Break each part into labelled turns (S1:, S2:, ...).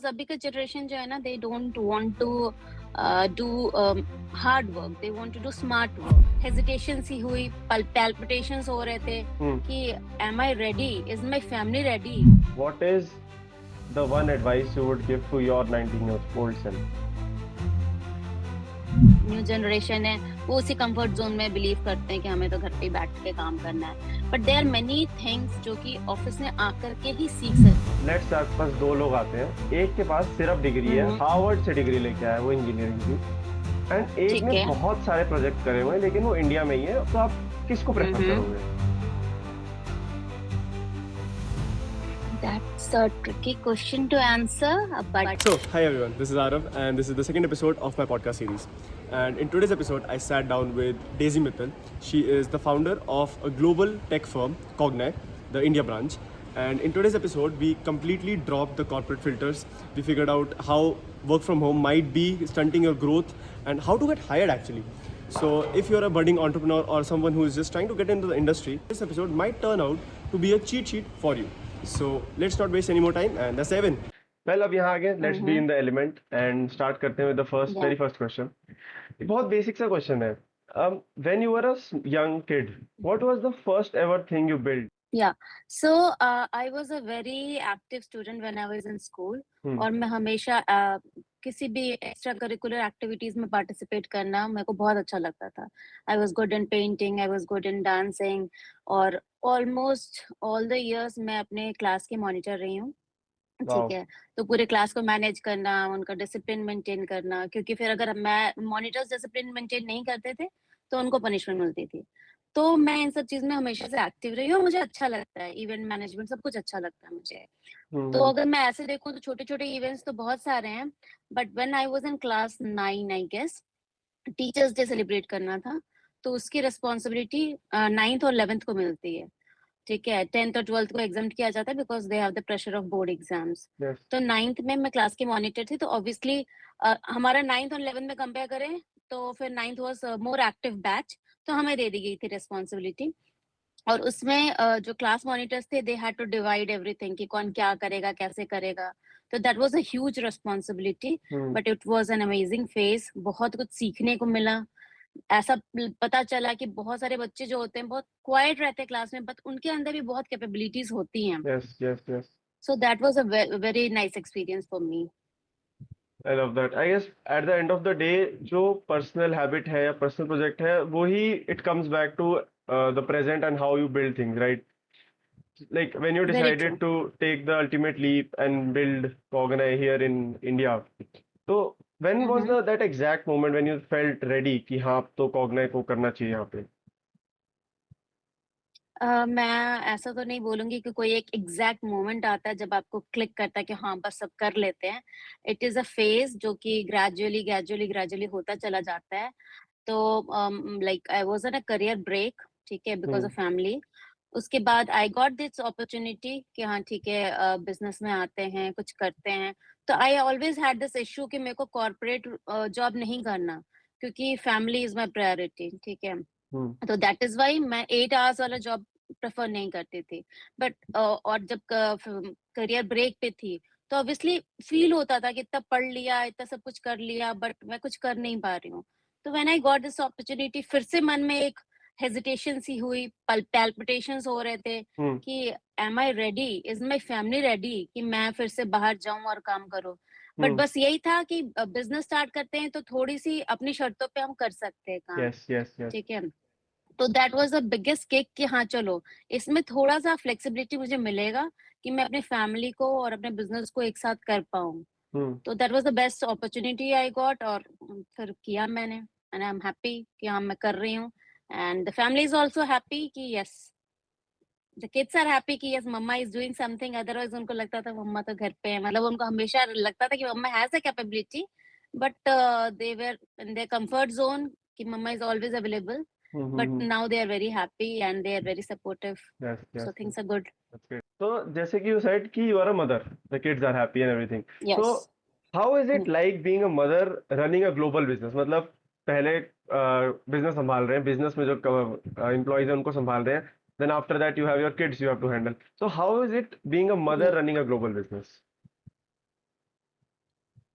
S1: अभी का जनरेशन जो है ना, they don't want to do hard work, they want to do smart work. Hesitation सी हुई, पैल्पिटेशंस हो रहे थे
S2: Hmm.
S1: कि am I ready, is my family ready.
S2: What is the one advice you would give to your 19-year-old self?
S1: New generation है, वो उसी comfort zone में बिलीव करते हैं कि हमें तो घर पे ही बैठ के काम करना है, but there are many things जो कि ऑफिस में आकर के ही सीख सकते
S2: लेट्स आपके पास दो लोग आते हैं, एक के पास सिर्फ डिग्री है,
S1: हैं।
S2: हार्वर्ड से डिग्री लेके आया है वो इंजीनियरिंग की, एंड एक
S1: ठीक
S2: ने
S1: है।
S2: बहुत सारे प्रोजेक्ट करे हुए हैं लेकिन वो इंडिया में ही है, तो आप किसको प्रेफर करोगे?
S1: That's a tricky question to answer, but
S3: So, hi everyone, this is Arav, and this is the second episode of my podcast series. And in today's episode, I sat down with Daisy Mittal. She is the founder of a global tech firm, Cognite, the India branch. And in today's episode, we completely dropped the corporate filters. We figured out how work from home might be stunting your growth and how to get hired actually. So, if you're a budding entrepreneur or someone who is just trying to get into the industry, this episode might turn out to be a cheat sheet for you. So, let's not waste any more time, and that's Evan.
S2: Well अब यहाँ आगे let's be in the element and start करते हैं with the first very
S1: yeah.
S2: First question. बहुत basic सा question है। When you were a young kid, what was the first ever thing you build?
S1: Yeah. So I was a very active student when I was in school. और मैं हमेशा किसी भी extra curricular activities में participate करना मेरे को बहुत अच्छा लगता था। I was good in painting, I was good in dancing, और ऑलमोस्ट ऑल द इयर्स मैं अपने क्लास की मॉनिटर रही हूँ। ठीक है, तो पूरे क्लास को मैनेज करना, उनका डिसिप्लिन मेंटेन करना, क्योंकि फिर अगर मैं मॉनिटर्स डिसिप्लिन मेंटेन नहीं करते थे तो उनको पनिशमेंट मिलती थी। तो मैं इन सब चीज में हमेशा से एक्टिव रही हूँ, मुझे अच्छा लगता है, इवेंट मैनेजमेंट सब कुछ अच्छा लगता है मुझे। तो अगर मैं ऐसे देखूं तो छोटे छोटे इवेंट्स तो बहुत सारे हैं, but when I was in class 9 I guess, teachers day celebrate करना था, तो उसकी रिस्पॉन्सिबिलिटी 9th और 11th को मिलती है। ठीक है, 10th और 12th को एग्जाम किया जाता है because they have the pressure of board exams.
S2: Yes.
S1: तो 9th में मैं क्लास की मॉनिटर थी, तो ऑब्वियसली हमारा 9th और 11th में कंपेयर करें तो फिर 9th was more active batch, तो हमें दे दी गई थी रिस्पॉन्सिबिलिटी। और उसमें जो क्लास मॉनिटर्स थे, they had to divide everything कि कौन क्या करेगा, कैसे करेगा। तो that was a huge responsibility, but it was an amazing phase. बहुत कुछ सीखने को मिला। ऐसा पता चला कि बहुत सारे बच्चे जो होते हैं बहुत क्वाइट रहते हैं क्लास में, बट उनके अंदर भी बहुत कैपेबिलिटीज होती हैं।
S2: Yes yes yes.
S1: So that was a very nice experience for me.
S2: I love that. I guess at the end of the day जो पर्सनल हैबिट है या पर्सनल प्रोजेक्ट है वो ही it comes back to the present and how you build things, right? Like when you
S1: very
S2: decided
S1: true.
S2: to take the ultimate leap and build Cognite here in India, so when was that exact moment when you felt ready कि हाँ अब तो Cognite को करना चाहिए यहाँ पे?
S1: मैं ऐसा तो नहीं बोलूंगी कि कोई एक एग्जैक्ट मोमेंट आता है जब आपको क्लिक करता है कि हाँ बस सब कर लेते हैं। इट इज अ फेज जो कि ग्रेजुअली ग्रेजुअली ग्रेजुअली होता चला जाता है। तो like I was on a career break, ठीक है, बिकॉज ऑफ फैमिली। उसके बाद आई गॉट दिस अपॉर्चुनिटी कि हाँ ठीक है, बिजनेस में आते हैं, कुछ करते हैं। तो I always had this issue कि मेरे को कॉर्पोरेट जॉब नहीं करना, क्योंकि फैमिली इज माई प्रायोरिटी। ठीक है, तो दैट इज वाई मैं 8 आवर्स वाला जॉब प्रेफर नहीं करती थी। बट और जब करियर ब्रेक पे थी, तो ऑब्वियसली फील होता था कि इतना पढ़ लिया, इतना सब कुछ कर लिया, बट मैं कुछ कर नहीं पा रही हूँ। तो when I got this opportunity, फिर से मन में एक हेजिटेशन सी हुई, पैल्पिटेशंस हो रहे थे
S2: हम्म।
S1: कि am I ready, is my family ready कि मैं फिर से बाहर जाऊं और काम करूं। बट बस यही था कि बिजनेस स्टार्ट करते हैं तो थोड़ी सी अपनी शर्तों पे हम कर सकते हैं काम।
S2: Yes yes yes.
S1: ठीक है, तो that was the biggest kick कि हाँ चलो, इसमें थोड़ा सा फ्लेक्सिबिलिटी मुझे मिलेगा कि मैं अपने फैमिली को और अपने बिजनेस को एक साथ कर पाऊँ। तो that was the best opportunity I got, और फिर किया मैंने, एंड आई एम हैप्पी कि हाँ मैं कर रही हूँ। And the family is also happy कि yes, the kids are happy कि yes mamma is doing something. Otherwise उनको लगता था मम्मा तो घर पे है, मतलब उनको हमेशा लगता था कि mamma has a capability, but they were in their comfort zone कि mamma is always available. But
S2: hmm.
S1: now they are very happy and they are very supportive.
S2: Yes
S1: So
S2: yes.
S1: things are good.
S2: That's great. So जैसे कि you said कि you are a mother, the kids are happy and everything. So
S1: Yes.
S2: how is it
S1: Mm.
S2: like being a mother running a global business? मतलब पहले business संभाल रहे हैं, business में जो एम्प्लॉइज हैं उनको संभाल रहे हैं, then after that you have your kids you have to handle. So how is it being a mother
S1: Yeah.
S2: running a global business?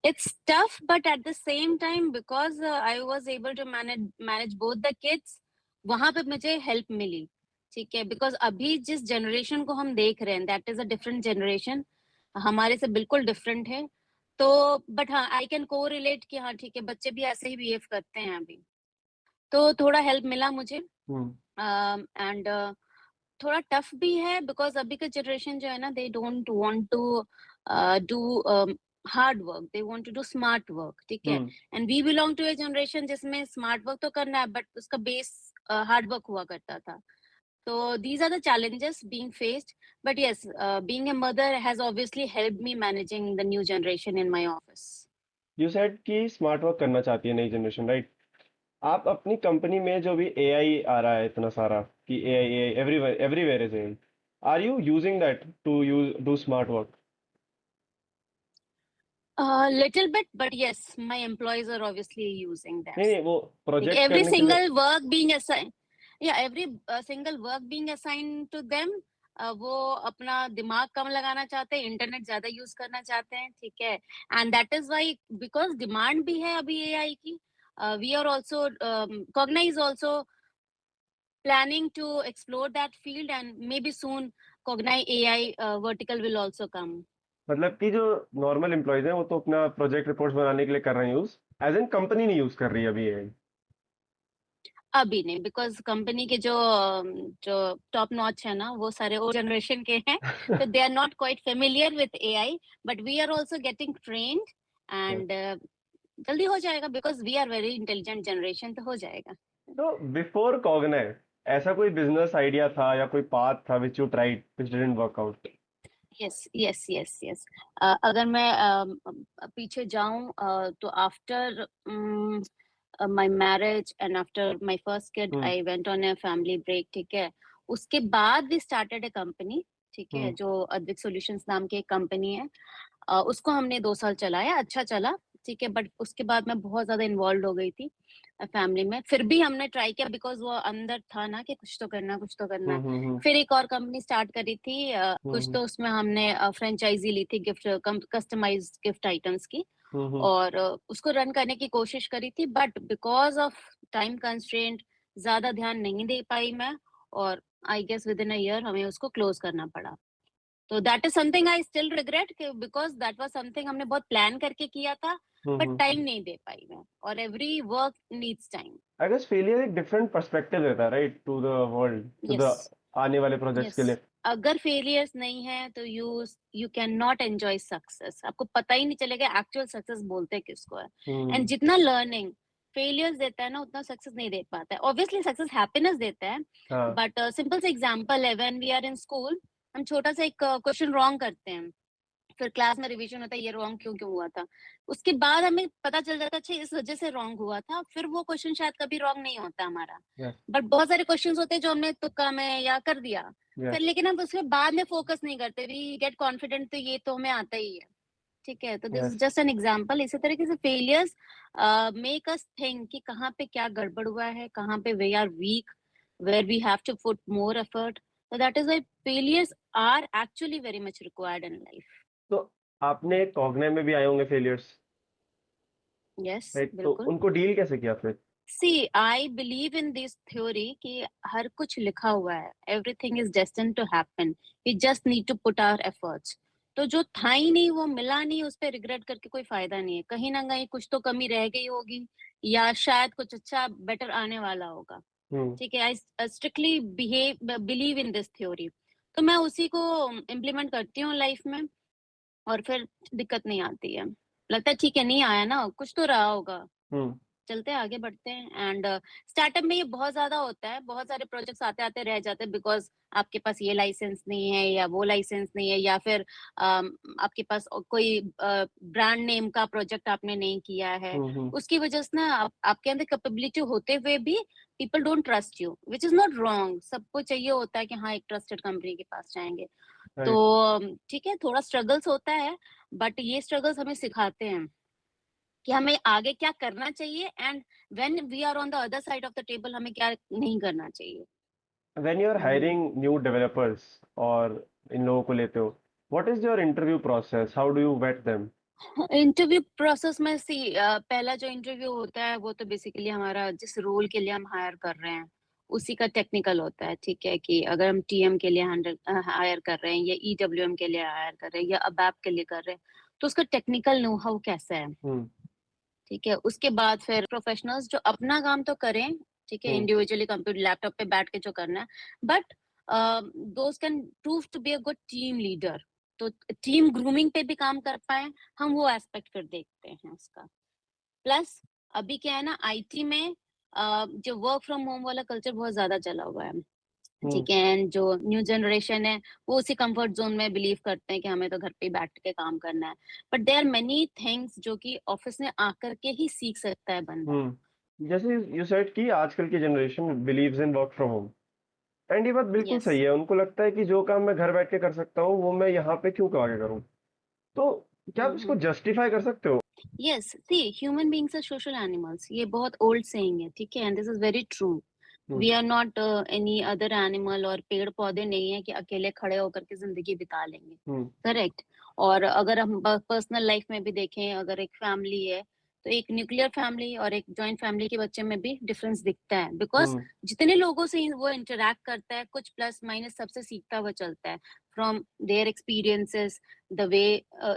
S1: It's tough, but at the same time, because I was able to manage both the kids, वहां पे मुझे help मिली, ठीक है, because अभी जिस generation को हम देख रहे हैं, that is a different generation, हमारे से बिल्कुल डिफरेंट है। तो बट हाँ, आई कैन को रिलेट कि हाँ ठीक है, बच्चे भी ऐसे ही बिहेव करते हैं अभी, तो थोड़ा हेल्प मिला मुझे। एंड थोड़ा टफ भी है, बिकॉज अभी का जनरेशन जो है ना, they don't want to do hard work, they want to do smart work, ठीक है। And we belong to a generation जिसमें स्मार्ट वर्क तो करना है, बट उसका बेस हार्ड वर्क हुआ करता था। So these are the challenges being faced. But yes, being a mother has obviously helped me managing the new generation in my office.
S2: You said कि smart work करना चाहती है नई generation, right? आप अपनी कंपनी में जो भी एआई आ रहा है इतना सारा, कि AI everywhere everywhere is AI, are you using that to use do smart work?
S1: Little bit, but yes, my employees are obviously using that.
S2: नहीं वो
S1: Like
S2: प्रोजेक्ट
S1: every
S2: करने के लिए।
S1: single work being assigned, yeah, every single work being assigned to them, वो अपना दिमाग कम लगाना चाहते हैं, इंटरनेट ज्यादा यूज करना चाहते हैं, ठीक है। And that is why, because demand भी है अभी एआई की, we are also, Cogna is also planning to explore that field, and maybe soon Cogna AI vertical will also come.
S2: मतलब कि जो नॉर्मल एम्प्लॉयज हैं वो तो अपना प्रोजेक्ट रिपोर्ट्स बनाने के लिए कर रहे हैं यूज, एज इन कंपनी नहीं यूज कर रही अभी एआई।
S1: अभी नहीं, बिकॉज कंपनी के जो टॉप नॉच है ना, वो सारे ओल्ड जनरेशन के हैं, तो they are not quite familiar with AI, but we are also getting trained, and जल्दी हो जाएगा, because we are very intelligent generation, तो हो जाएगा।
S2: तो बिफोर कॉग्नाइट ऐसा कोई बिजनेस आइडिया था या कोई पाथ था which you tried which didn't work out?
S1: Yes yes yes yes. अगर मैं पीछे जाऊं, तो after my marriage and after my first kid, I went on a family break, ठीक है। उसके बाद we started a company, ठीक है, जो अद्विक सॉल्यूशंस नाम की एक कंपनी है। उसको हमने 2 साल चलाया, अच्छा चला, ठीक है, बट उसके बाद मैं बहुत ज्यादा इन्वॉल्व हो गई थी फैमिली में। फिर भी हमने ट्राई किया, बिकॉज वो अंदर था ना कि कुछ तो करना, कुछ तो करना है। फिर एक और कंपनी स्टार्ट करी थी, कुछ तो उसमें हमने फ्रेंचाइजी ली थी, गिफ्ट कस्टमाइज गिफ्ट आइटम्स की, और उसको रन करने की कोशिश करी थी, but because of time constraint ज्यादा ध्यान नहीं दे पाई मैं, और I guess within a year हमें उसको क्लोज करना पड़ा। तो that is something I still regret, because that was something हमने बहुत प्लान करके किया था, बट टाइम नहीं दे पाई मैं, और every work needs time.
S2: I guess failure एक डिफरेंट पर्सपेक्टिव देता है, right, to the world, to the
S1: yes
S2: आने वाले प्रोजेक्ट्स के
S1: यस।
S2: लिए।
S1: अगर फेलियर्स नहीं है तो you can not enjoy success, आपको पता ही नहीं चलेगा एक्चुअल सक्सेस बोलते किसको है। एंड जितना लर्निंग फेलियर्स देता है ना, उतना सक्सेस नहीं दे पाता है। ऑब्वियसली सक्सेस हैप्पीनेस देता है, बट सिंपल से एग्जांपल है, when we are in school, हम छोटा सा एक क्वेश्चन रॉन्ग करते हैं, फिर क्लास में रिवीजन होता है, ये रॉन्ग क्यों क्यों हुआ था। उसके बाद हमें पता चल जाता है, अच्छा इस वजह से रॉन्ग हुआ था, फिर वो क्वेश्चन शायद कभी रॉन्ग नहीं होता हमारा। बट बहुत सारे क्वेश्चंस होते हैं जो हमने तुक्का में या कर दिया, फिर लेकिन हम उसके बाद में फोकस नहीं करते, वी गेट कॉन्फिडेंट, तो ये तो हमें आता ही है, ठीक है। तो this is just an example. इसी तरीके से फेलियर्स मेक अस थिंक कि कहाँ पे क्या गड़बड़ हुआ है, कहाँ पे we are weak, where we have to put more effort. So that is why failures are actually very much required in life.
S2: तो आपने कॉग्नाई में भी आए होंगे फेलियर्स,
S1: Yes,
S2: राइट? तो
S1: बिल्कुल।
S2: उनको डील कैसे किया फिर?
S1: See, I believe in this theory कि हर कुछ लिखा हुआ है, everything is destined to happen, we just need to put our efforts. तो जो था ही नहीं, वो मिला नहीं, उस पर रिग्रेट करके कोई फायदा नहीं है। कहीं ना कहीं कुछ तो कमी रह गई होगी, या शायद कुछ अच्छा बेटर आने वाला होगा, ठीक है। आई strictly believe in this theory, तो मैं उसी को इम्प्लीमेंट करती हूँ लाइफ में, और फिर दिक्कत नहीं आती है। लगता है ठीक है, नहीं आया ना, कुछ तो रहा होगा, चलते हैं आगे बढ़ते हैं। एंड स्टार्टअप में ये बहुत ज्यादा होता है, बहुत सारे प्रोजेक्ट्स आते आते रह जाते हैं, बिकॉज आपके पास ये लाइसेंस नहीं है, या वो लाइसेंस नहीं है, या फिर आपके पास कोई ब्रांड नेम का प्रोजेक्ट आपने नहीं किया है। उसकी वजह से ना आपके अंदर कैपेबिलिटी होते हुए भी people don't trust you, which is not wrong. सबको चाहिए होता है कि हाँ, एक ट्रस्टेड कंपनी के पास जाएंगे। तो ठीक है, थोड़ा स्ट्रगल्स होता है, बट ये स्ट्रगल्स हमें सिखाते हैं कि हमें आगे क्या करना चाहिए, and when we are on the other side of the table हमें क्या नहीं करना चाहिए।
S2: When you are hiring new developers और इन लोगों को लेते हो, what is your interview process, how do you vet them?
S1: Interview process में पहला जो इंटरव्यू होता है वो तो बेसिकली हमारा जिस रोल के लिए हम हायर कर रहे हैं उसी का टेक्निकल होता है, ठीक है, कि अगर हम टीएम के लिए हायर कर रहे हैं या ईडब्ल्यूएम के लिए हायर कर रहे हैं या अबैप के लिए कर रहे हैं तो उसका टेक्निकल नो हाउ कैसा है, ठीक है। उसके बाद फिर प्रोफेशनल्स जो अपना काम तो करें, ठीक है, इंडिविजुअली कंप्यूटर लैपटॉप पे बैठ के जो करना है, but those can prove to be a good team leader, तो टीम ग्रूमिंग पे भी काम कर पाए, हम वो एस्पेक्ट फिर देखते हैं उसका। प्लस अभी क्या है ना, आईटी में जो वर्क फ्रॉम होम वाला कल्चर बहुत ज्यादा चला हुआ है, ठीक है, एंड जो न्यू जनरेशन है वो उसी कंफर्ट जोन में बिलीव करते हैं कि हमें तो घर पे बैठ के काम करना है, but there are many things जो कि ऑफिस में आकर के ही सीख सकता है बंदा।
S2: जैसे यू सेड कि आजकल की generation believes in work from home, and ये बात बिल्कुल
S1: यस
S2: सही है। उनको लगता है कि जो काम मैं घर बैठ के कर सकता हूँ वो मैं यहाँ पे क्यों आगे करूँ। तो क्या आप इसको जस्टिफाई कर सकते हो?
S1: Yes, see human beings are social animals, ये बहुत ओल्ड सेइंग है, ठीक है, and this is very true. We are not any other animal, और पेड़ पौधे नहीं है कि अकेले खड़े होकर के जिंदगी बिता लेंगे, करेक्ट। और अगर हम पर्सनल लाइफ में भी देखें, अगर एक फैमिली है तो एक न्यूक्लियर फैमिली और एक जॉइंट फैमिली के बच्चे में भी डिफरेंस दिखता है, बिकॉज जितने लोगों से वो इंटरेक्ट करता है कुछ प्लस माइनस सबसे सीखता हुआ चलता है, from their experiences, the way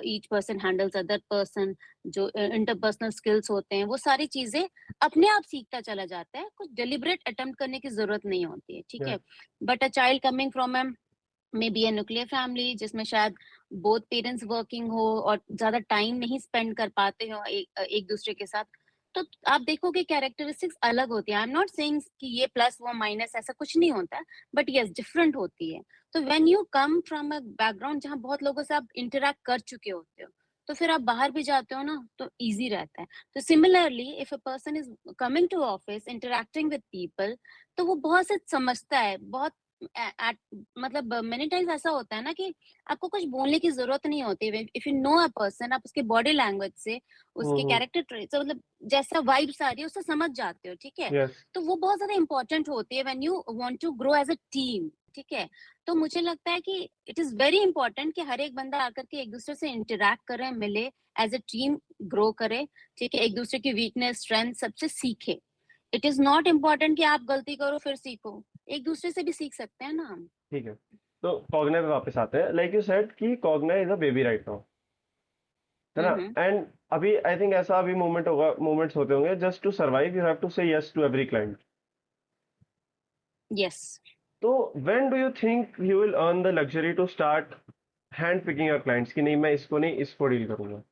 S1: each person handles other person, जो इंटरपर्सनल स्किल्स होते हैं वो सारी चीजें अपने आप सीखता चला जाता है, कुछ डेलिब्रेट अटेम्प्ट करने की जरूरत नहीं होती है, ठीक है। But a child coming from may be a nuclear family जिसमें शायद बोथ पेरेंट्स वर्किंग हो और ज्यादा टाइम नहीं स्पेंड कर पाते हो एक दूसरे के साथ, तो आप देखोगे कैरेक्टरिस्टिक्स अलग होती है। आई एम नॉट सेइंग कि ये प्लस वो माइनस, ऐसा कुछ नहीं होता, बट यस डिफरेंट होती है। तो when you come from a background जहाँ बहुत लोगों से आप इंटरेक्ट कर चुके होते हो, तो फिर आप बाहर भी जाते हो ना तो इजी रहता है। तो similarly if a person is coming to office interacting with people, तो वो बहुत से समझता है, बहुत मतलब मेनी टाइम्स ऐसा होता है ना कि आपको कुछ बोलने की जरूरत नहीं होती। If you know a person, आप उसके बॉडी लैंग्वेज से, उसके कैरेक्टर ट्रेट से, मतलब जैसा वाइब्स आ रही है उससे समझ जाते हो, ठीक है।
S2: यस
S1: तो वो बहुत ज्यादा इंपॉर्टेंट होती है when you want to grow as a team, ठीक है। तो मुझे लगता है कि इट इज वेरी इंपॉर्टेंट कि हर एक बंदा आकर के एक दूसरे से इंटरेक्ट करे, मिले, एज अ टीम ग्रो करे, ठीक है, एक दूसरे की वीकनेस स्ट्रेंथ सबसे सीखे। इट इज नॉट इम्पोर्टेंट कि आप गलती करो फिर सीखो, एक दूसरे से भी सीख सकते हैं ना हम।
S2: ठीक है। तो कॉग्ने पे वापस आते हैं। लाइक यू सेड कि कॉग्ने is a baby right now, है ना?
S1: हम्म।
S2: एंड अभी आई थिंक ऐसा अभी मोमेंट्स होते होंगे, just to survive you have to say yes to every client.
S1: Yes,
S2: तो when do you think you will earn the luxury to start hand picking your clients कि नहीं मैं इसको नहीं इसको डील करूंगा?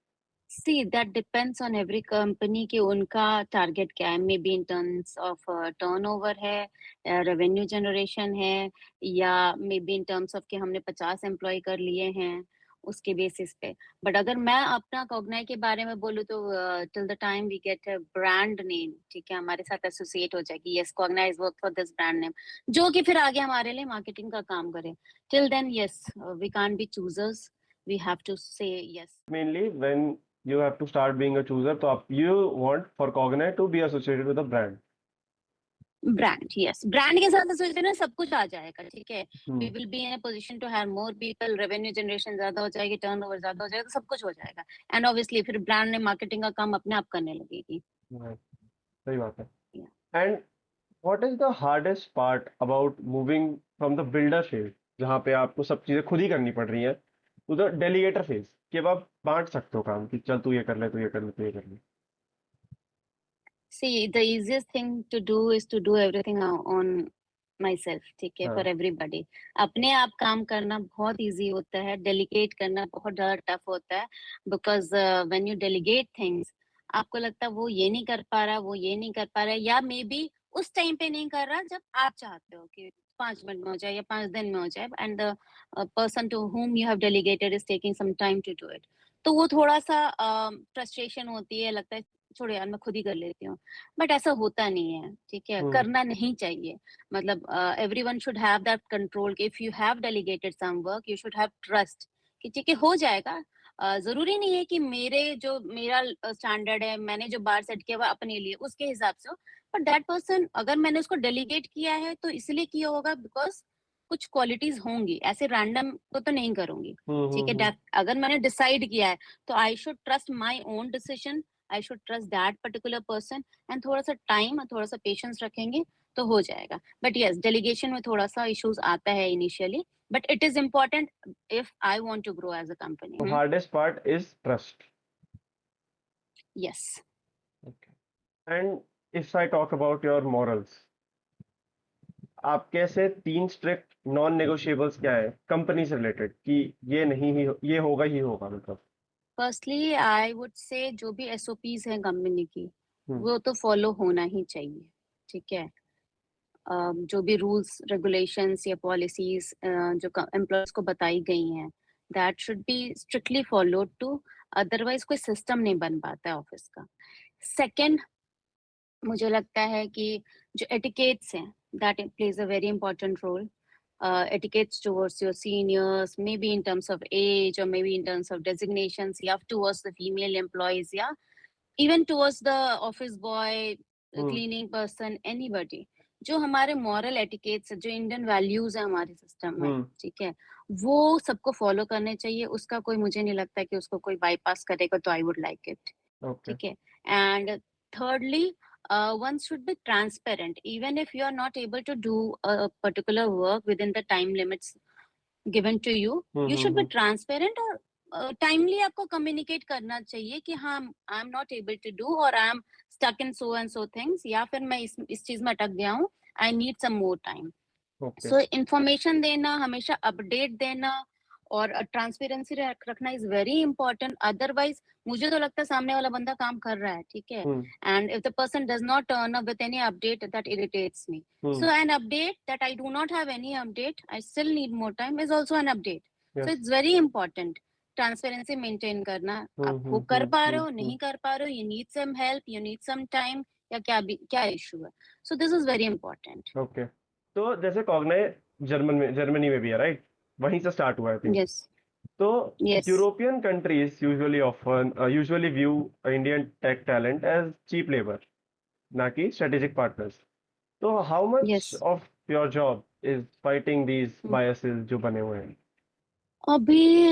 S1: See that depends on every company कि उनका टारगेट क्या है, may be in terms of turnover है, रेवेन्यू जनरेशन है, या maybe in terms of कि हमने 50 एम्प्लॉय कर लिए हैं उसके बेसिस पे। बट अगर मैं अपना कॉग्नाई के बारे में बोलूँ तो till the time we get a brand name, ठीक है, हमारे साथ एसोसिएट हो जाएगी, यस कॉग्नाई is work for this brand name, जो कि फिर आगे हमारे लिए मार्केटिंग का काम करे। Till then yes we can't be choosers, we have to say yes.
S2: Mainly when you have to start being a chooser, तो आप यू वांट फॉर कॉग्ने to be associated with a brand.
S1: Brand, yes, brand के साथ सोचते ना सब कुछ आ जाएगा, ठीक है। We will be in a position to have more people, revenue generation ज्यादा हो जाएगी, टर्नओवर ज्यादा हो जाएगा, तो सब कुछ हो जाएगा, एंड ऑब्वियसली फिर ब्रांड ने मार्केटिंग का काम अपने आप करने लगेगी।
S2: सही बात है।
S1: Yeah.
S2: And what is the hardest part about moving from the builder phase, जहाँ पे आपको सब चीजें खुद ही करनी पड़ रही है, टू द डेलीगेटर फेज कि अब आप बांट सकते हो काम कि चल तू ये कर ले, तू ये कर ले, तू ये कर ले?
S1: See, the easiest thing to do is to do everything on myself, ठीक है, for
S2: हाँ
S1: everybody। अपने आप काम करना बहुत इजी होता है, डेलीगेट करना बहुत ज्यादा टफ होता है, because when you delegate things, आपको लगता है वो ये नहीं कर पा रहा, वो ये नहीं कर पा रहा, या मे बी उस टाइम पे नहीं कर रहा जब आप चाहते हो कि 5 मिनट में हो जाए या 5 दिन में हो जाए, and the person to whom you have delegated is taking some time to do it। तो वो थोड़ा सा फ्रस्ट्रेशन होती है, लगता है छोड़ो यार मैं खुद ही कर लेती हूँ, बट ऐसा होता नहीं है, ठीक है, करना नहीं चाहिए। मतलब everyone should have that control कि if you have delegated some work you should have trust कि ठीक है हो जाएगा। जरूरी नहीं है कि मेरा स्टैंडर्ड है, मैंने जो बार सेट किया हुआ अपने लिए उसके हिसाब से हो, बट दैट पर्सन अगर मैंने उसको डेलीगेट किया है तो इसलिए किया होगा बिकॉज कुछ क्वालिटीज होंगी, ऐसे रैंडम तो नहीं करूंगी, ठीक है।
S2: हम्म
S1: अगर मैंने डिसाइड किया है तो I should trust my own decision, I should trust that particular person, and थोड़ा सा टाइम और थोड़ा सा पेशेंस रखेंगे तो हो जाएगा। बट यस, डेलीगेशन में थोड़ा सा इश्यूज आता है initially, but it is important if I want to grow as a company.
S2: Hardest part is trust.
S1: Yes.
S2: Okay. And if I talk about your morals, आपके ऐसे 3 स्ट्रिक्ट नॉन नेगोशिएबल्स क्या है company से related कि ये नहीं ही ये होगा ही होगा मतलब?
S1: फर्स्टली आई वुड से जो भी एसओपीज हैं कंपनी की
S2: हम्म
S1: वो तो फॉलो होना ही चाहिए, ठीक है। जो भी रूल्स रेगुलेशंस या पॉलिसीज जो एम्प्लॉयज को बताई गई हैं, that should be strictly followed to, otherwise कोई सिस्टम नहीं बन पाता है ऑफिस का। सेकंड, मुझे लगता है कि जो एटिकेट्स हैं, that plays a very important role. Etiquettes towards your seniors, maybe in terms of age or maybe in terms of designations, yeah, towards the female employees, yeah, even towards the office boy,
S2: hmm
S1: cleaning person, anybody। जो हमारे moral etiquettes है, जो Indian values है हमारे system में,
S2: हम्म
S1: ठीक है, वो सबको फॉलो करने चाहिए। उसका कोई, मुझे नहीं लगता कि उसको कोई बाईपास करेगा, तो I would like it,
S2: okay
S1: ठीक है। And thirdly, one should be transparent, even if you are not able to do a particular work within the time limits given to you, you should be
S2: hmm
S1: transparent, और timely आपको communicate करना चाहिए कि हाँ, I am not able to do, और I am stuck in so and so things, या फिर मैं इस चीज में अटक गया हूँ, I need some more time.
S2: Okay
S1: so information देना, हमेशा अपडेट देना और ट्रांसपेरेंसी रखना इज वेरी इंपॉर्टेंट। अदरवाइज मुझे तो लगता है सामने वाला बंदा काम कर रहा है, ठीक है,
S2: hmm
S1: and if the person does not turn up with any update, that irritates me.
S2: Hmm
S1: so an update that I do not have any update, I still need more time, is also an update. So
S2: yes
S1: it's very important transparency maintain करना। आप वो कर पा रहे हो, नहीं कर पा रहे हो, you need some help, you need some time, या क्या इशू है। So this is very important.
S2: Okay. तो जैसे कॉग्नाई जर्मनी में भी है, राइट? वहीं से स्टार्ट हुआ है थिंक.
S1: यस।
S2: तो
S1: yes.
S2: European countries usually view Indian tech talent as cheap labour, ना कि स्ट्रेटेजिक पार्टनर्स. तो how
S1: yes.
S2: Much of your job is fighting these biases जो बने हुए हैं?
S1: अभी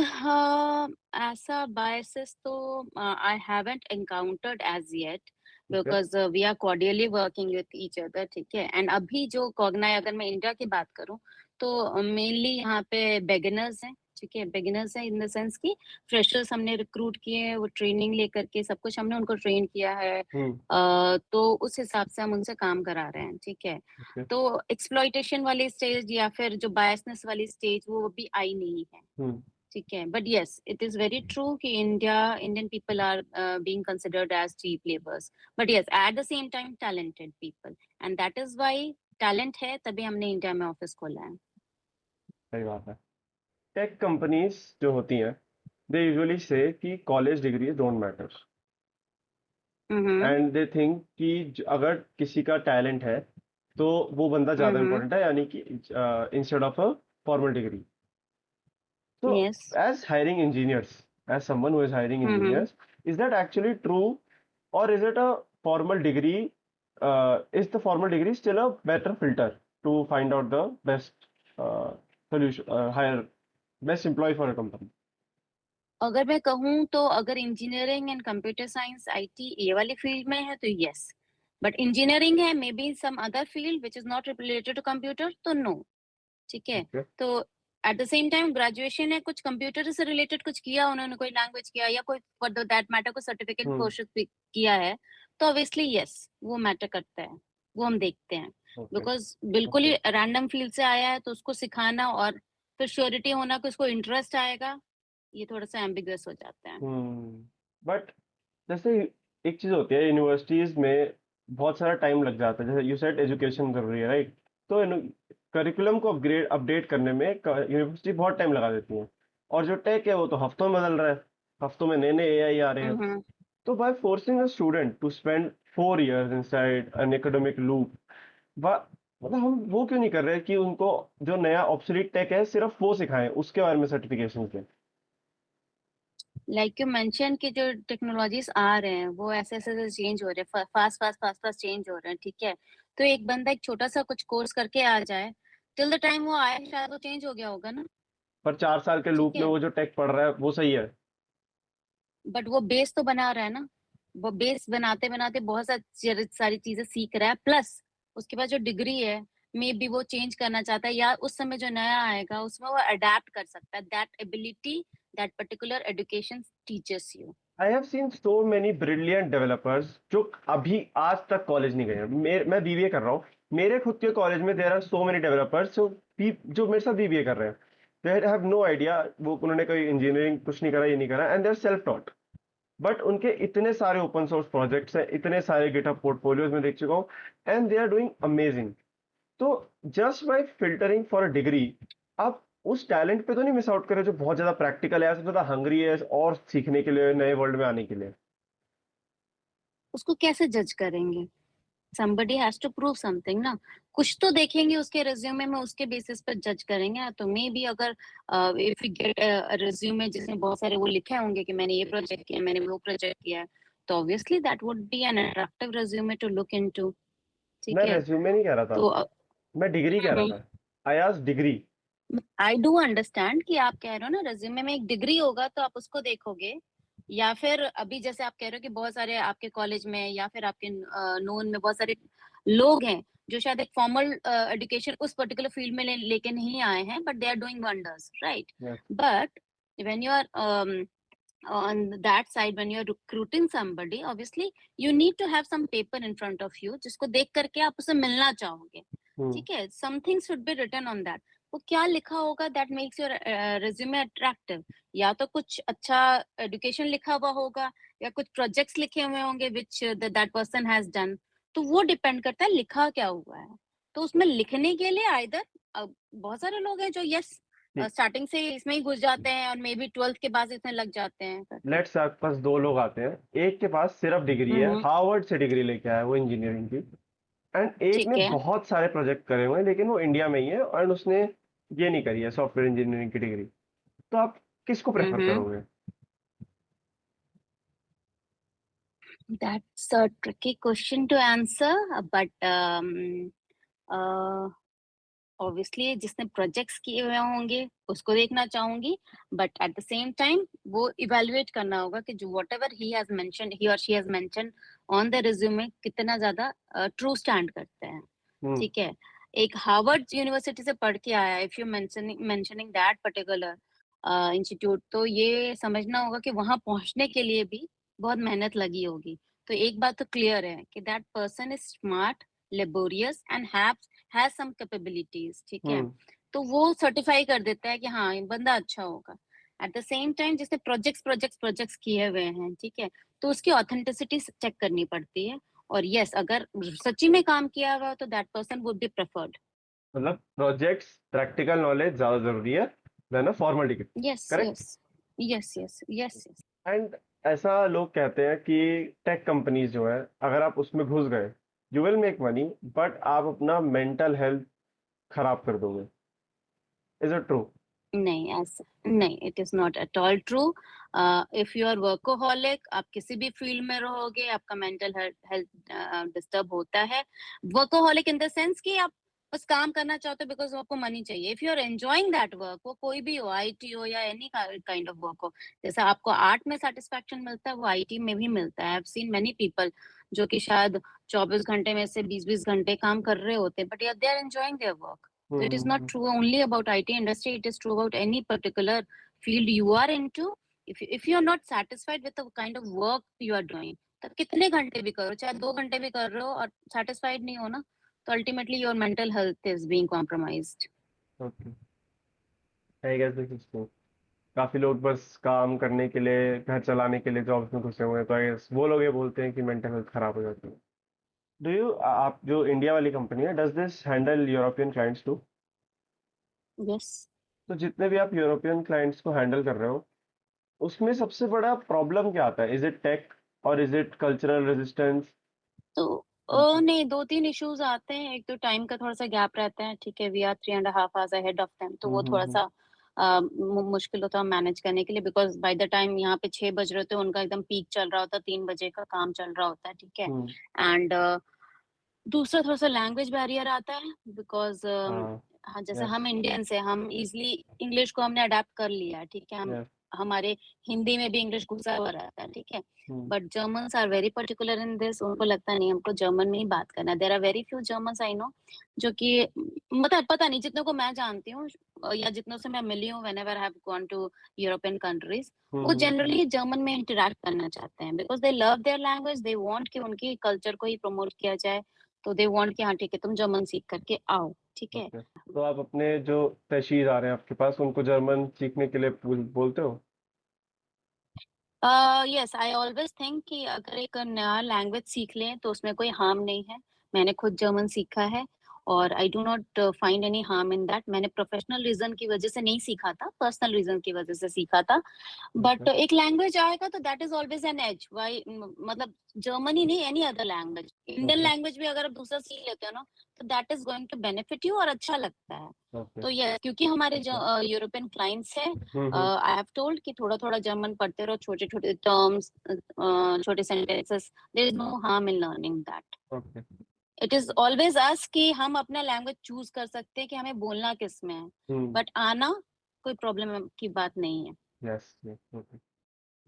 S1: ऐसा बायसेस तो I haven't encountered as yet,
S2: okay.
S1: Because we are cordially working with each other, ठीक है। एंड अभी जो कॉग्नाई, अगर मैं इंडिया की बात करूं तो मेनली यहाँ पे बिगिनर्स हैं, ठीक है। बिगिनर्स हैं इन द सेंस कि फ्रेशर्स हमने रिक्रूट किए हैं, वो ट्रेनिंग लेकर के सब कुछ हमने उनको ट्रेन किया है।
S2: हम्म
S1: तो उस हिसाब से हम उनसे काम करा रहे हैं, ठीक है।
S2: ओके.
S1: तो एक्सप्लॉइटेशन वाली स्टेज या फिर जो बायसनेस वाली स्टेज वो अभी आई नहीं है,
S2: हम्म
S1: ठीक है। But yes, it is very true कि Indian people are being considered as cheap labours, but yes, at the same time talented people, and that is why talent है तभी हमने इंडिया में ऑफिस खोला है।
S2: सही बात है. टेक कंपनीज जो होती हैं, दे यूजुअली से कि college degrees don't matter,
S1: hmm.
S2: And they think कि अगर किसी का टैलेंट है तो वो बंदा ज्यादा
S1: हम्म।
S2: इंपॉर्टेंट है, यानी कि instead of a formal degree. So,
S1: yes.
S2: as hiring engineers, as someone who is hiring
S1: hmm.
S2: engineers, is that actually true, or is it a formal degree? Is the formal degree still a better filter to find out the best solution, hire best employee for a company?
S1: अगर मैं कहूँ तो अगर engineering and computer science IT ये वाली field में है तो यस, बट इंजीनियरिंग है मे be some other field which is not related to computer तो नो, ठीक है।
S2: Okay.
S1: तो at the same time graduation है, कुछ कंप्यूटर से रिलेटेड कुछ किया उन्होंने, कोई लैंग्वेज किया या कोई फॉर दैट मैटर कोई सर्टिफिकेट
S2: Hmm.
S1: कोर्स किया है, तो ऑब्वियसली यस, वो मैटर करता है, वो हम देखते हैं।
S2: Okay.
S1: बिकॉज बिल्कुल ही रैंडम फील्ड से आया है तो उसको सिखाना और फिर श्योरिटी होना कि उसको इंटरेस्ट आएगा, ये थोड़ा सा एम्बिगुअस हो जाता है।
S2: बट जैसे एक चीज होती है, यूनिवर्सिटीज में बहुत सारा टाइम लग जाता है. जैसे यू सेड एजुकेशन कर रही है, राइट? तो करिकुलम को अपडेट करने में यूनिवर्सिटी बहुत टाइम लगा देती है, और जो टेक है वो तो हफ्तों में बदल रहा है, हफ्तों में नए नए एआई आ रहे हैं.
S1: हम्म।
S2: तो by forcing a student to spend 4 years inside an academic loop, मतलब हम वो क्यों नहीं कर रहे कि उनको जो नया ऑब्सोलीट टेक है सिर्फ वो सिखाएं, उसके बारे में सर्टिफिकेशन दें?
S1: लाइक यू मेंशन कि जो टेक्नोलॉजीज आ रहे हैं वो ऐसे ऐसे चेंज हो रहे हैं, fast fast fast fast change हो रहे हैं, ठीक है। तो एक बंदा एक छोटा सा कुछ कोर्स करके आ जाए टिल द टाइम वो आया शायद वो चेंज हो गया होगा ना,
S2: पर 4 साल के लूप
S1: ठीक
S2: में
S1: है,
S2: वो जो टेक पढ़ रहा है वो सही है।
S1: बट वो बेस तो बना रहा है ना, वो बेस बनाते बनाते बहुत सारी चीजें सीख रहा है, प्लस उसके पास जो डिग्री है मे बी वो चेंज करना चाहता है, या उस समय जो नया आएगा उसमें वो अडेप्ट कर सकता है, that ability that particular education teachers you.
S2: I have seen so many brilliant developers जो अभी आज तक कॉलेज नहीं गए हैं। मैं बीबीए कर रहा हूँ, मेरे खुद के कॉलेज में there are so many developers जो मेरे साथ बीबीए कर रहे हैं। दे हैव नो आइडिया, वो उन्होंने कोई इंजीनियरिंग कुछ नहीं करा, ये नहीं करा, and they are self taught. But उनके इतने सारे ओपन सोर्स प्रोजेक्ट्स हैं, इतने सारे गिटहब पोर्टफोलियोज में देख चुका हूँ, and they are doing amazing. तो just by filtering for a degree आप उस टैलेंट पे तो नहीं मिस आउट कर रहे जो बहुत ज्यादा प्रैक्टिकल है, ज्यादा हंग्री है और सीखने के लिए, नए वर्ल्ड में आने के लिए।
S1: उसको कैसे जज करेंगे? somebody has to prove something ना, कुछ तो देखेंगे उसके रिज्यूमे में, उसके बेसिस पर जज करेंगे। तो मे बी अगर इफ यू गेट रिज्यूमे जिसमें बहुत सारे वो लिखे होंगे कि मैंने ये प्रोजेक्ट किया, मैंने वो प्रोजेक्ट किया है, तो obviously that would be an attractive resume to look into, ठीक
S2: मैं
S1: है।
S2: रेज्यूमे नहीं कह रहा था,
S1: तो
S2: मैं डिग्री कह रहा था। I asked degree.
S1: I do understand कि आप कह रहे हो ना रिज्यूमे में एक डिग्री होगा तो आप उसको देखोगे, या फिर अभी जैसे आप कह रहे हो कि बहुत सारे आपके कॉलेज में या फिर आपके नोन में बहुत सारे लोग हैं जो शायद एक फॉर्मल एजुकेशन उस पर्टिकुलर फील्ड में लेके नहीं आए हैं, but they are doing wonders, right? But when you are on that side, when you're recruiting somebody, obviously you need to have some paper in front of you जिसको देख करके आप उसे मिलना चाहोगे, ठीक है। something should be written on that, वो क्या लिखा होगा that makes your resume attractive, या तो कुछ अच्छा education लिखा हुआ होगा या कुछ projects लिखे हुए होंगे which that person has done, तो वो depend करता है लिखा क्या हुआ है। तो उसमें लिखने के लिए either बहुत सारे लोग हैं जो yes स्टार्टिंग से इसमें ही घुस जाते हैं और मे बी 12th के बाद इसमें लग जाते हैं।
S2: लेट्स आपके पास दो लोग आते हैं, एक के पास सिर्फ डिग्री है, हार्वर्ड से डिग्री लेके आया है वो इंजीनियरिंग की, एंड एक
S1: ठीक
S2: ने
S1: है,
S2: बहुत सारे प्रोजेक्ट करे हुए हैं लेकिन वो इंडिया में ही है और उसने ये नहीं करी है सॉफ्टवेयर इंजीनियरिंग की डिग्री। तो आप किसको प्रेफर करोगे?
S1: that's a tricky question to answer, but obviously जिसने प्रोजेक्ट्स किए हुए होंगे उसको देखना चाहूंगी, but at the same time वो इवेलुएट करना होगा कि जो whatever he has mentioned, he और she has mentioned on the resume कितना ज्यादा ट्रू स्टैंड करते हैं, ठीक है। एक हार्वर्ड यूनिवर्सिटी से पढ़ के आया, if you mentioning that particular institute, तो ये समझना होगा कि वहां पहुंचने के लिए भी बहुत मेहनत लगी होगी। तो एक बात तो क्लियर है कि that person is smart, laborious and has some capabilities, ठीक है। तो वो सर्टिफाई कर देता है कि हाँ ये बंदा अच्छा होगा। एट द सेम टाइम जिसने प्रोजेक्ट्स किए हुए हैं, ठीक है, तो उसकी ऑथेंटिसिटी चेक करनी पड़ती है। और यस, अगर सच्ची में काम किया हुआ तो that person would be preferred.
S2: मतलब प्रोजेक्ट्स, प्रैक्टिकल नॉलेज ज्यादा जरूरी है than a formal degree,
S1: yes
S2: correct?
S1: Yes yes yes yes yes.
S2: And ऐसा लोग कहते हैं कि टेक कंपनीज जो है, अगर आप उसमें घुस गए you will make money, but आप अपना मेंटल हेल्थ खराब कर दोगे। Is it true?
S1: नहीं, ऐसा नहीं, it is not at all true. If you are workaholic, आप किसी भी फील्ड में रहोगे आपका मेंटल हेल्थ डिस्टर्ब होता है। वर्कोहॉलिक इन द सेंस कि आप बस काम करना चाहते हो बिकॉज आपको मनी चाहिए। If you are enjoying that work, वो कोई भी हो, आईटी हो या एनी काइंड ऑफ वर्क हो, जैसा आपको आर्ट में सेटिस्फैक्शन मिलता है वो आईटी में भी मिलता है। I have seen many people जो कि शायद 24 घंटे में से 20-20 घंटे काम कर रहे होते हैं, but they are enjoying their work. So it is not true only about IT industry, it is true about any particular field you are into. If you are not satisfied with the kind of work you are doing, तो कितने घंटे भी करो, चाहे 2 घंटे भी कर रहे हो और satisfied नहीं हो ना, तो ultimately your mental health is being compromised.
S2: Okay, I guess this is true. काफी लोग बस काम करने के लिए, घर चलाने के लिए जॉब्स में घुसे हुए हैं, तो आई गेस वो लोग ये बोलते हैं कि मेंटल हेल्थ खराब हो जाती है। डू यू, आप जो इंडिया वाली कंपनी है, does this handle European clients too?
S1: Yes.
S2: तो जितने भी आप यूरोपियन क्लाइंट्स को हैंडल कर रहे हो उसमें सबसे बड़ा प्रॉब्लम क्या आता है? इज इट टेक और इज इट कल्चरल रेजिस्टेंस?
S1: तो नहीं, 2-3 इश्यूज आते हैं। एक तो टाइम का थोड़ा सा गैप रहता है, ठीक है, we are 3.5 hours ahead of them, तो वो थोड़ा सा मुश्किल होता है मैनेज करने के लिए, बिकॉज बाय द टाइम यहाँ पे 6 बज रहे होते हैं, उनका एकदम पीक चल रहा होता है, 3 बजे का काम चल रहा होता है, ठीक है। एंड दूसरा थोड़ा सा लैंग्वेज बैरियर आता है, बिकॉज हाँ, जैसे
S2: Yes.
S1: हम इंडियंस हैं, हम इज़िली इंग्लिश को हमने अडैप्ट कर लिया है, ठीक है?
S2: Yes.
S1: हमारे हिंदी में भी इंग्लिश घुसा हुआ रहता है, ठीक है?
S2: Hmm.
S1: But Germans are very particular in this, उनको लगता नहीं हमको जर्मन में ही बात करना है। There are very few Germans I know जो कि मतलब पता नहीं जितनों को मैं जानती हूँ या जितनों से मैं मिली हूँ whenever I have gone to European countries, वो जनरली जर्मन में इंटरैक्ट करना चाहते हैं because they love their language, they want कि उनकी कल्चर को ही प्रमोट किया जाए, तो दे वांट कि हाँ ठीक है तुम जर्मन सीख करके आओ, ठीक है?
S2: Okay. तो आप अपने जो तशीर आ रहे हैं आपके पास, उनको जर्मन सीखने के लिए बोलते हो?
S1: यस, आई ऑलवेज थिंक कि अगर एक नया लैंग्वेज सीख लें तो उसमें कोई हार्म नहीं है। मैंने खुद जर्मन सीखा है और आई do not find any harm in that. मैंने प्रोफेशनल रीजन की वजह से नहीं सीखा था, पर्सनल रीजन की वजह से सीखा था। But
S2: Okay.
S1: एक लैंग्वेज आएगा तो that is always an edge. Why मतलब जर्मन ही नहीं, any other language, Indian
S2: Okay.
S1: Language भी अगर आप दूसरा सीख लेते हो ना तो that is going to benefit you और अच्छा लगता है।
S2: Okay.
S1: तो ये क्योंकि हमारे जो
S2: Okay.
S1: यूरोपियन क्लाइंट्स हैं,
S2: हम्म
S1: आई हैव टोल्ड कि थोड़ा-थोड़ा जर्मन पढ़ते रहो, छोटे-छोटे टर्म्स, छोटे sentences, there is no harm in learning that.
S2: Okay.
S1: It is always us कि हम अपना लैंग्वेज चूज कर सकते हैं कि हमें बोलना किस में है,
S2: Hmm.
S1: बट आना कोई प्रॉब्लम की बात नहीं है।
S2: Yes. Yes. Okay.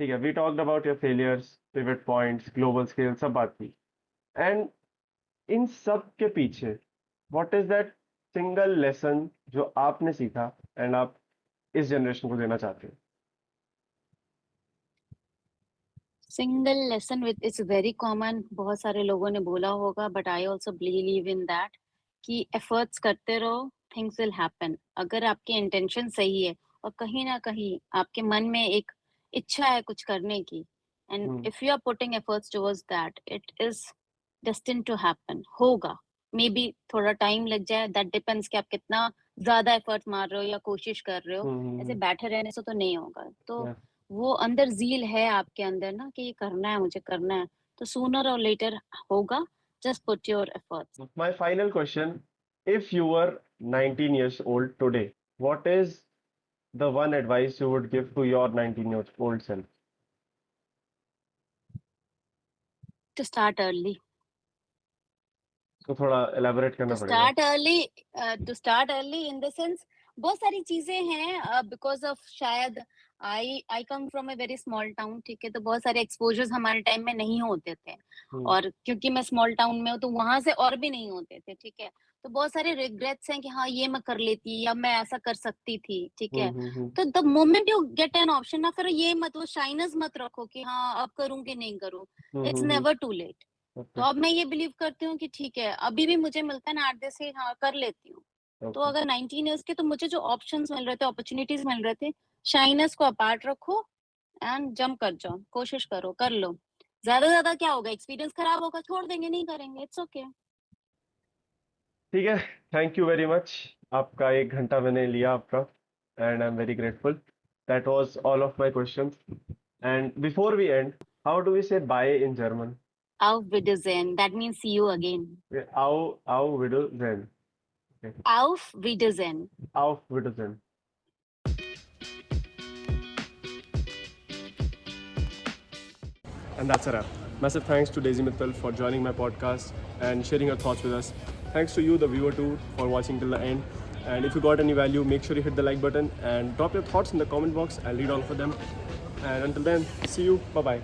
S2: ठीक है, we talked about your failures, pivot points, global scale, सब बात की। And इन सब के पीछे what is that single lesson जो आपने सीखा and आप इस जनरेशन को देना चाहते हो?
S1: Single lesson with its very common, बहुत सारे लोगों ने बोला होगा but I also believe in that कि एफर्ट्स करते रहो, थिंग्स विल हैपन। अगर आपकी इंटेंशन सही है और कहीं ना कहीं आपके मन में एक इच्छा है कुछ करने की, and
S2: hmm
S1: if you are putting efforts towards that, it is destined to happen. होगा, मे बी थोड़ा टाइम लग जाए, दैट डिपेंड्स कि आप कितना ज्यादा एफर्ट मार रहे हो या कोशिश कर रहे हो। ऐसे
S2: हम्म
S1: बैठे रहने से तो नहीं होगा। तो
S2: yeah.
S1: वो अंदर ज़ील है आपके अंदर ना कि ये करना है, मुझे करना है, तो सूनर और लेटर होगा। Just put your efforts.
S2: My final question, if you were 19 years old today, what is the one advice you would give to your 19-year-old self?
S1: To start early,
S2: तो थोड़ा elaborate
S1: टू
S2: करना पड़ेगा।
S1: Start early, to start early in the sense बहुत सारी चीजें हैं, because of शायद I come from a very small town, ठीक है? तो बहुत सारे एक्सपोजर्स हमारे टाइम में नहीं होते थे, और क्योंकि मैं स्मॉल टाउन में हूँ तो वहां से और भी नहीं होते थे, ठीक है? तो बहुत सारे रिग्रेट्स हैं कि हाँ ये मैं कर लेती या मैं ऐसा कर सकती थी, ठीक है?
S2: हम्म
S1: तो the moment you get an option ना, फिर ये मत, वो शाइनेस मत रखो कि हाँ अब करूँ कि नहीं करूँ। It's
S2: hmm
S1: never too late. तो
S2: Okay.
S1: अब मैं ये बिलीव करती हूँ कि ठीक है, अभी भी मुझे मिलता है ना आर्ट से, हाँ कर लेती हूँ। तो
S2: Okay.
S1: अगर 19 इयर्स के, तो मुझे जो ऑप्शंस मिल रहे थे, अपॉर्चुनिटीज मिल रहे थे, शाइनेस को अपार्ट रखो एंड जंप कर जाओ, कोशिश करो, कर लो। ज्यादा क्या होगा, एक्सपीरियंस खराब होगा, छोड़ देंगे, नहीं करेंगे, इट्स ओके।
S2: ठीक है, थैंक यू वेरी मच। आपका 1 घंटा मैंने लिया आपका, and I am very grateful. That was all of my questions. And before we end, how do we say bye in German?
S1: Auf Wiedersehen, that means see you again.
S2: Au Wiedersehen. Okay.
S1: Auf Wiedersehen.
S2: Auf Wiedersehen.
S3: And that's a wrap. Massive thanks to Daisy Mittal for joining my podcast and sharing her thoughts with us. Thanks to you, the viewer, too, for watching till the end. And if you got any value, make sure you hit the like button and drop your thoughts in the comment box. I'll read all of them. And until then, see you. Bye bye.